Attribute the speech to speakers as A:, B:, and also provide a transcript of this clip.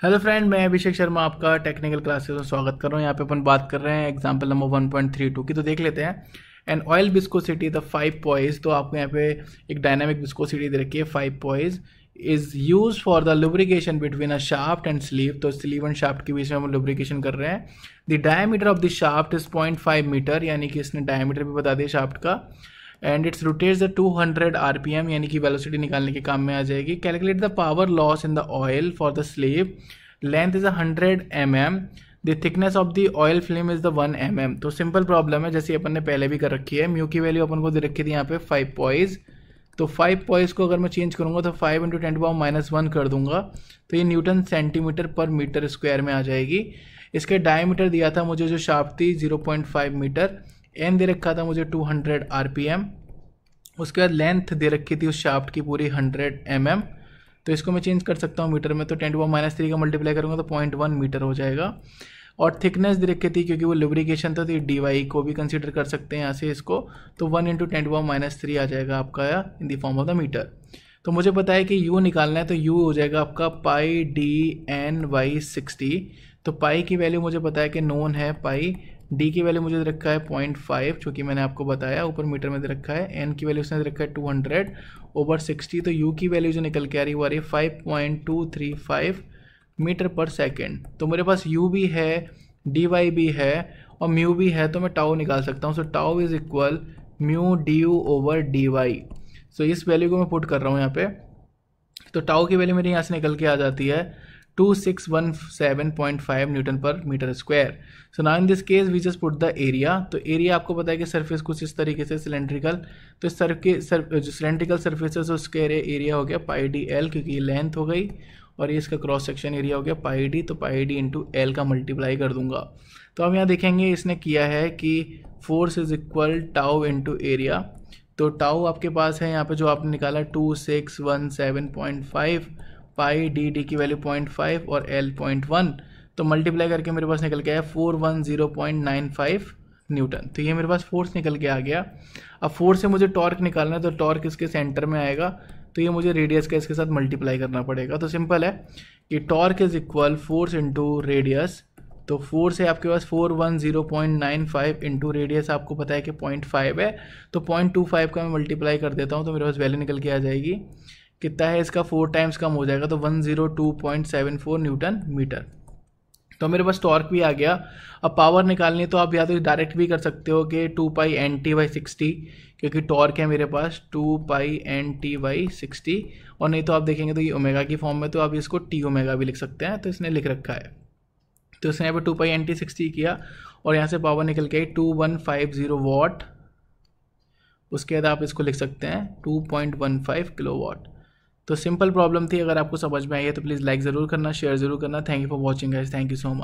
A: Hello friend, मैं अभिषेक शर्मा आपका technical classes में स्वागत कर रहा हूँ। यहाँ पे अपन बात कर रहे हैं एग्जांपल नंबर 1.32 की। तो देख लेते हैं। An oil viscosity the 5 poise. तो आपको यहाँ पे एक डायनामिक विस्कोसिटी दे रखी है 5 poise is use for the lubrication between a shaft and sleeve. तो स्लीव एंड शाफ्ट के बीच में हम लुब्रिकेशन कर रहे हैं। The diameter of the shaft is 0.5 metre, यानी कि इसने डायमीटर भी बता दिया शाफ्ट का। And it's rotates the 200 RPM, यानी कि वेलोसिटी निकालने के काम में आ जाएगी। Calculate the power loss in the oil for the sleeve. Length is 100 mm। The thickness of the oil film is the 1 mm। तो सिंपल प्रॉब्लम है, जैसे अपन ने पहले भी कर रखी है। म्यू की वैल्यू अपन को दे रखी थी यहाँ पे 5 पॉइज। तो 5 पॉइज को अगर मैं चेंज करूंगा तो 5 × 10⁻⁻1 कर दूंगा, तो ये न्यूटन सेंटीमीटर पर मीटर स्क्वायर में आ जाएगी। इसके डायमीटर दिया था मुझे जो शाफ्ट थी 0.5 मीटर। एन दे रखा था मुझे 200 RPM। उसके बाद लेंथ दे रखी थी उस शाफ्ट की पूरी 100 mm। तो इसको मैं चेंज कर सकता हूँ मीटर में, तो 10⁻³ का मल्टीप्लाई करूँगा तो 0.1 मीटर हो जाएगा। और थिकनेस दे रखी थी, क्योंकि वो लुब्रिकेशन था तो ये dy को भी कंसीडर कर सकते हैं यहाँ से इसको। तो 1 × 10⁻³ आ जाएगा आपका in the form of the metre. तो मुझे पता है कि u निकालना है, तो u हो जाएगा आपका π/d/Ny/60। तो पाई की वैल्यू मुझे पता है कि नोन है पाई। डी की वैल्यू मुझे दे रखा है 0.5, जो कि मैंने आपको बताया, ऊपर मीटर में दे रखा है। एन की वैल्यू उसने दे रखा है 200/60। तो यू की वैल्यू जो निकल के आ रही है वो आ रही है 5.235 मीटर पर सेकेंड। तो मेरे पास यू भी है, डी वाई भी है और म्यू भी है, तो मैं टाउ निकाल सकता हूँ। सो tau is equal mu du/dy। सो इस वैल्यू को मैं पुट कर रहा हूँ यहाँ पे। तो टाउ की वैल्यू मेरी यहाँ से निकल के आ जाती है 2617.5 newton per metre square. So now in this case we just put the area. तो एरिया आपको पता है कि सरफेस कुछ इस तरीके से सिलेंड्रिकल, तो इस जो सिलेंड्रिकल सरफेस है उसके एरिया हो गया πdl, क्योंकि ये लेंथ हो गई, और ये इसका क्रॉस सेक्शन एरिया हो गया πd। तो πd × l का मल्टीप्लाई कर दूंगा। तो अब यहाँ देखेंगे इसने किया है कि force is equal tau × area. तो टाउ आपके पास है यहाँ पे जो आपने निकाला 2617.5, पाई डी की वैल्यू 0.5 और एल 0.1। तो मल्टीप्लाई करके मेरे पास निकल के आया 410.95 न्यूटन। तो ये मेरे पास फोर्स निकल के आ गया। अब फोर्स से मुझे टॉर्क निकालना है, तो टॉर्क इसके सेंटर में आएगा, तो ये मुझे रेडियस का इसके साथ मल्टीप्लाई करना पड़ेगा। तो सिंपल है कि torque is equal force × radius. तो फोर्स है आपके पास 410.95 × रेडियस आपको पता है कि 0.5 है, तो 0.25 का मैं मल्टीप्लाई कर देता हूँ, तो मेरे पास वैल्यू निकल के आ जाएगी। कितना है इसका 4 टाइम्स कम हो जाएगा, तो 102.74 न्यूटन मीटर। तो मेरे पास टॉर्क भी आ गया। अब पावर निकालनी है, तो आप या तो डायरेक्ट भी कर सकते हो कि 2π/NT/60, क्योंकि टॉर्क है मेरे पास 2π/NT/60। और नहीं तो आप देखेंगे तो ये ओमेगा की फॉर्म में, तो आप इसको टी ओमेगा भी लिख सकते हैं, तो इसने लिख रखा है। तो इसने यहाँ पे 2π/NT/60 किया और यहाँ से पावर निकल के 2150 वाट। उसके बाद आप इसको लिख सकते हैं 2.15 किलोवाट। तो सिंपल प्रॉब्लम थी। अगर आपको समझ में आई है तो प्लीज़ लाइक ज़रूर करना, शेयर ज़रूर करना। Thank you for watching guys, thank you so much.